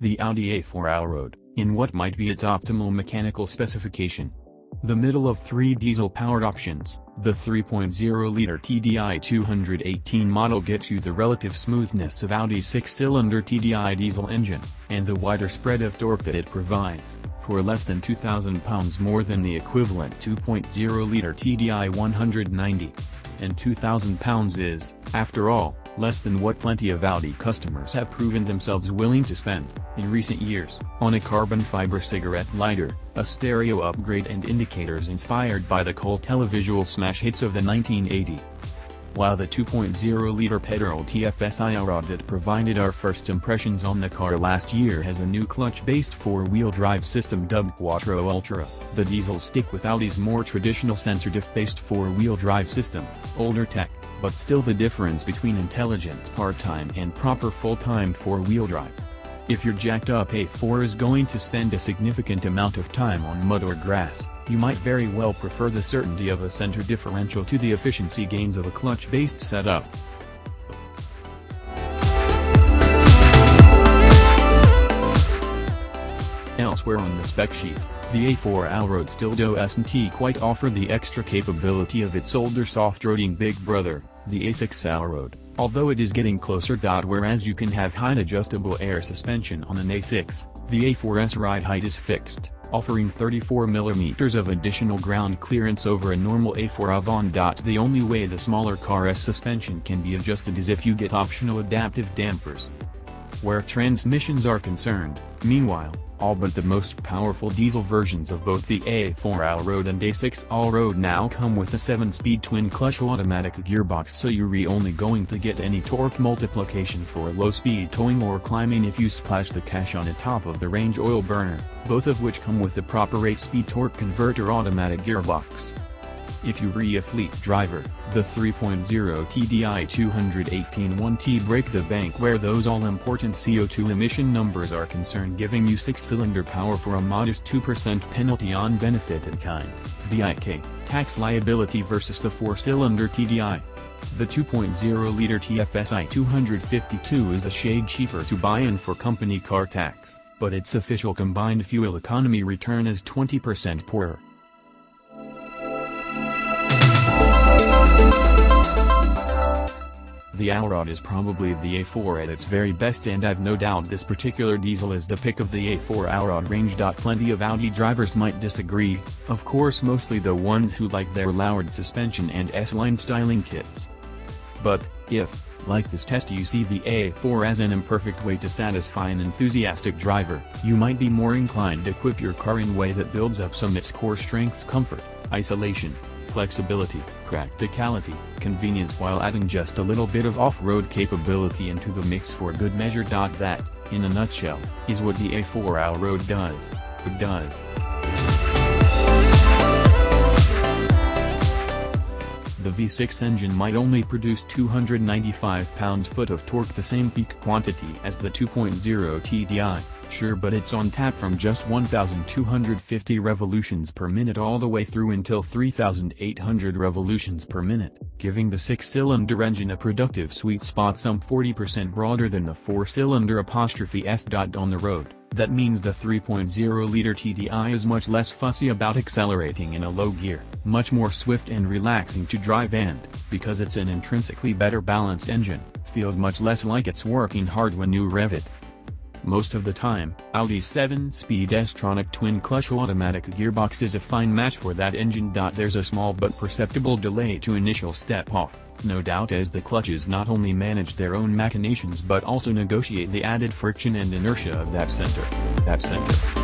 the Audi A4 Allroad, in what might be its optimal mechanical specification. The middle of three diesel-powered options, the 3.0-liter TDI 218 model gets you the relative smoothness of Audi's 6-cylinder TDI diesel engine, and the wider spread of torque that it provides, for less than 2,000 pounds more than the equivalent 2.0-liter TDI 190. And 2,000 pounds is, after all, less than what plenty of Audi customers have proven themselves willing to spend, in recent years, on a carbon fiber cigarette lighter, a stereo upgrade and indicators inspired by the cult televisual smash hits of the 1980s. While the 2.0-liter petrol TFSI Allroad that provided our first impressions on the car last year has a new clutch-based four-wheel drive system dubbed Quattro Ultra, the diesels stick with Audi's more traditional center-diff-based four-wheel drive system, older tech, but still the difference between intelligent part-time and proper full-time four-wheel drive. If your jacked-up A4 is going to spend a significant amount of time on mud or grass, you might very well prefer the certainty of a center differential to the efficiency gains of a clutch-based setup. Elsewhere on the spec sheet, the A4 Allroad still doesn't quite offer the extra capability of its older soft-roading big brother, the A6 Allroad, although it is getting closer. Whereas you can have height adjustable air suspension on an A6, the A4's ride height is fixed, offering 34 mm of additional ground clearance over a normal A4 Avant. The only way the smaller car's suspension can be adjusted is if you get optional adaptive dampers. Where transmissions are concerned, meanwhile, all but the most powerful diesel versions of both the A4 Allroad and A6 Allroad now come with a 7-speed twin-clutch automatic gearbox, so you're only going to get any torque multiplication for low-speed towing or climbing if you splash the cash on the top of the range oil burner, both of which come with the proper 8-speed torque converter automatic gearbox. If you're a fleet driver, the 3.0 TDI 218 1T break the bank where those all-important CO2 emission numbers are concerned, giving you 6-cylinder power for a modest 2% penalty on benefit in kind, BIK, tax liability versus the 4-cylinder TDI. The 2.0-liter TFSI 252 is a shade cheaper to buy in for company car tax, but its official combined fuel economy return is 20% poorer. The Allroad is probably the A4 at its very best, and I've no doubt this particular diesel is the pick of the A4 Allroad range. Plenty of Audi drivers might disagree, of course mostly the ones who like their lowered suspension and S-line styling kits. But, if, like this test, you see the A4 as an imperfect way to satisfy an enthusiastic driver, you might be more inclined to equip your car in a way that builds up some of its core strengths: comfort, isolation, flexibility, practicality, convenience, while adding just a little bit of off-road capability into the mix for good measure. That, in a nutshell, is what the A4 Allroad does. The V6 engine might only produce 295 pounds-foot of torque, the same peak quantity as the 2.0 TDI, sure, but it's on tap from just 1,250 revolutions per minute all the way through until 3,800 revolutions per minute, giving the 6-cylinder engine a productive sweet spot some 40% broader than the 4-cylinder S. On the road, that means the 3.0-liter TDI is much less fussy about accelerating in a low gear, much more swift and relaxing to drive, and, because it's an intrinsically better balanced engine, feels much less like it's working hard when you rev it. Most of the time, Audi's 7-speed S-tronic twin-clutch automatic gearbox is a fine match for that engine. There's a small but perceptible delay to initial step-off, no doubt, as the clutches not only manage their own machinations but also negotiate the added friction and inertia of that center.